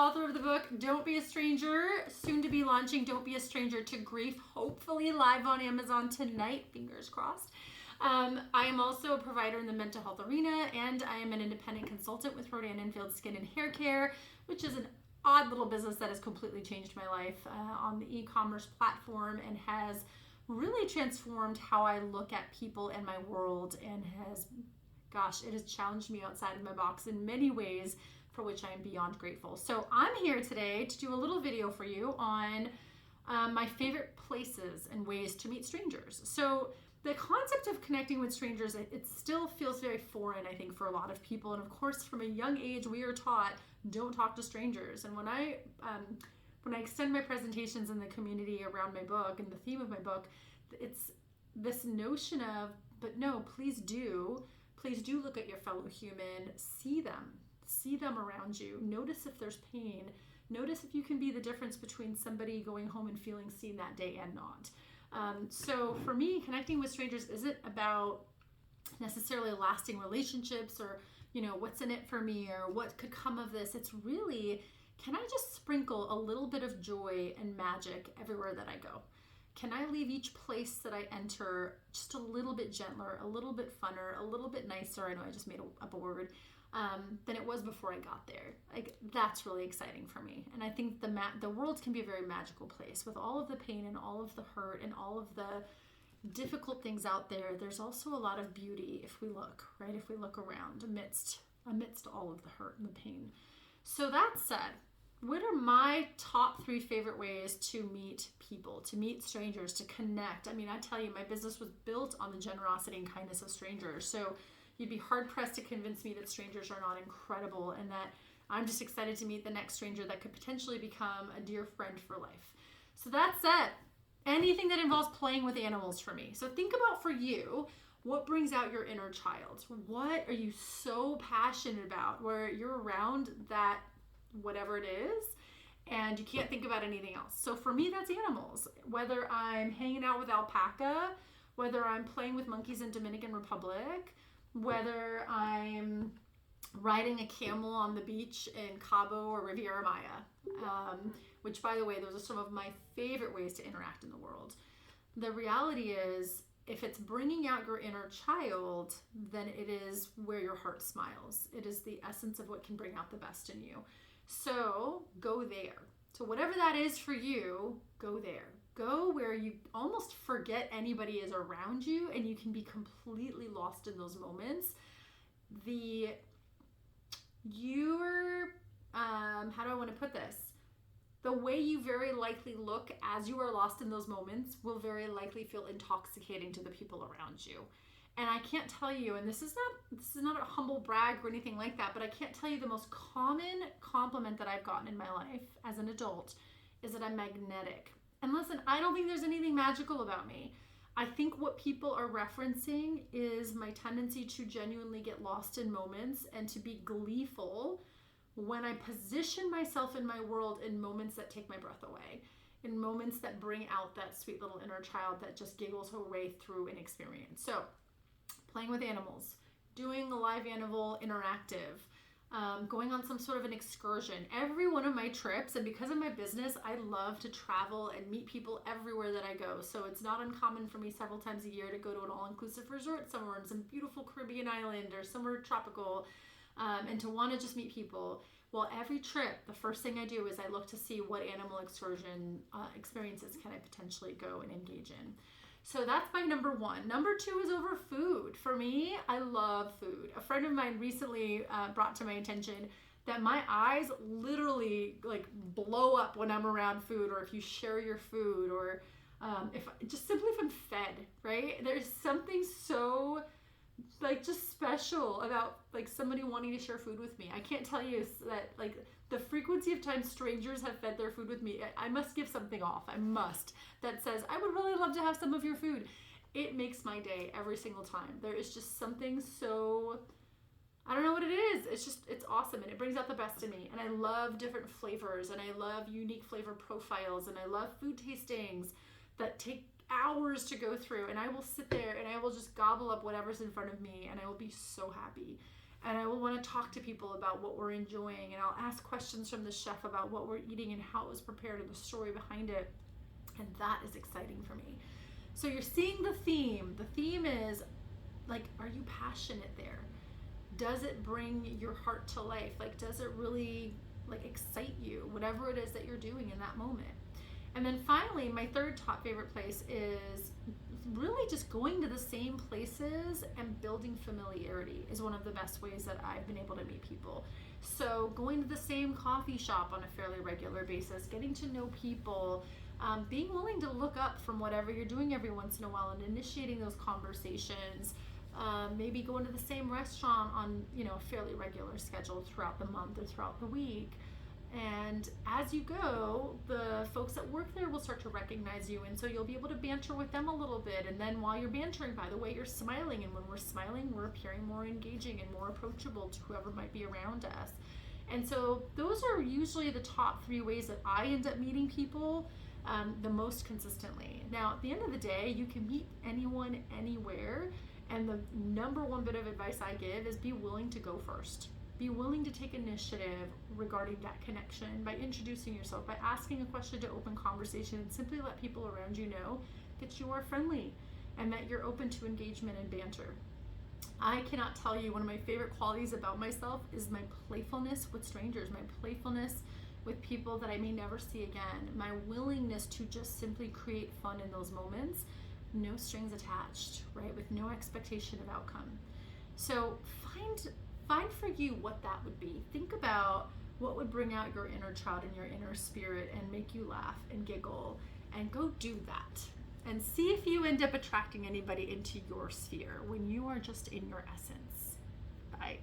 author of the book Don't Be a Stranger, soon to be launching Don't Be a Stranger to Grief, hopefully live on Amazon tonight, fingers crossed. I am also a provider in the mental health arena, and I am an independent consultant with Rodan Enfield Skin and Hair Care, which is an odd little business that has completely changed my life on the e-commerce platform and has really transformed how I look at people and my world, and has, gosh, it has challenged me outside of my box in many ways, for which I am beyond grateful. So I'm here today to do a little video for you on my favorite places and ways to meet strangers. So the concept of connecting with strangers, it still feels very foreign, I think, for a lot of people. And of course, from a young age, we are taught, don't talk to strangers. And when I extend my presentations in the community around my book and the theme of my book, it's this notion of, but no, please do look at your fellow human, see them around you, notice if there's pain, notice if you can be the difference between somebody going home and feeling seen that day and not. So for me, connecting with strangers isn't about necessarily lasting relationships or, what's in it for me or what could come of this. It's really, can I just sprinkle a little bit of joy and magic everywhere that I go? Can I leave each place that I enter just a little bit gentler, a little bit funner, a little bit nicer? I know I just made up a word. Than it was before I got there. Like, that's really exciting for me. And I think the world can be a very magical place with all of the pain and all of the hurt and all of the difficult things out there. There's also a lot of beauty if we look, right? If we look around amidst all of the hurt and the pain. So that said, what are my top 3 favorite ways to meet people, to meet strangers, to connect? I mean, I tell you, my business was built on the generosity and kindness of strangers. So you'd be hard-pressed to convince me that strangers are not incredible, and that I'm just excited to meet the next stranger that could potentially become a dear friend for life. So that said, anything that involves playing with animals for me. So think about, for you, what brings out your inner child? What are you so passionate about where you're around that whatever it is and you can't think about anything else? So for me, that's animals. Whether I'm hanging out with alpaca, whether I'm playing with monkeys in Dominican Republic, whether I'm riding a camel on the beach in Cabo or Riviera Maya, which, by the way, those are some of my favorite ways to interact in the world. The reality is, if it's bringing out your inner child, then it is where your heart smiles. It is the essence of what can bring out the best in you. So go there. So whatever that is for you, go there. Go where you almost forget anybody is around you and you can be completely lost in those moments. How do I want to put this? The way you very likely look as you are lost in those moments will very likely feel intoxicating to the people around you. And I can't tell you, and this is not a humble brag or anything like that, but I can't tell you the most common compliment that I've gotten in my life as an adult is that I'm magnetic. And listen, I don't think there's anything magical about me. I think what people are referencing is my tendency to genuinely get lost in moments and to be gleeful when I position myself in my world in moments that take my breath away, in moments that bring out that sweet little inner child that just giggles her way through an experience. So playing with animals, doing a live animal interactive, going on some sort of an excursion. Every one of my trips, and because of my business, I love to travel and meet people everywhere that I go. So it's not uncommon for me several times a year to go to an all-inclusive resort somewhere in some beautiful Caribbean island or somewhere tropical, and to want to just meet people. Well, every trip, the first thing I do is I look to see what animal excursion experiences can I potentially go and engage in. So that's my number 1. Number 2 is over food. For me, I love food. A friend of mine recently brought to my attention that my eyes literally like blow up when I'm around food, or if you share your food, or if I'm fed, right? There's something so like just special about like somebody wanting to share food with me. I can't tell you that like the frequency of times strangers have fed their food with me, I must give something off. I must. That says, I would really love to have some of your food. It makes my day every single time. There is just something so, I don't know what it is. It's awesome. And it brings out the best in me. And I love different flavors, and I love unique flavor profiles, and I love food tastings that take hours to go through. And I will sit there and I will just gobble up whatever's in front of me, and I will be so happy. And I will want to talk to people about what we're enjoying, and I'll ask questions from the chef about what we're eating and how it was prepared and the story behind it. And that is exciting for me. So you're seeing the theme. The theme is like, are you passionate there? Does it bring your heart to life? Like, does it really like excite you, whatever it is that you're doing in that moment? And then finally, my third top favorite place is really just going to the same places and building familiarity is one of the best ways that I've been able to meet people. So going to the same coffee shop on a fairly regular basis, getting to know people, being willing to look up from whatever you're doing every once in a while and initiating those conversations, maybe going to the same restaurant on a fairly regular schedule throughout the month or throughout the week. And as you go, the folks that work there will start to recognize you, and so you'll be able to banter with them a little bit. And then while you're bantering, by the way, you're smiling, and when we're smiling, we're appearing more engaging and more approachable to whoever might be around us. And so those are usually the top 3 ways that I end up meeting people the most consistently. Now, at the end of the day, you can meet anyone, anywhere, and the number one bit of advice I give is be willing to go first. Be willing to take initiative regarding that connection by introducing yourself, by asking a question to open conversation, and simply let people around you know that you are friendly and that you're open to engagement and banter. I cannot tell you, one of my favorite qualities about myself is my playfulness with strangers, my playfulness with people that I may never see again, my willingness to just simply create fun in those moments, no strings attached, right, with no expectation of outcome. So find for you what that would be. Think about what would bring out your inner child and your inner spirit and make you laugh and giggle, and go do that. And see if you end up attracting anybody into your sphere when you are just in your essence. Bye.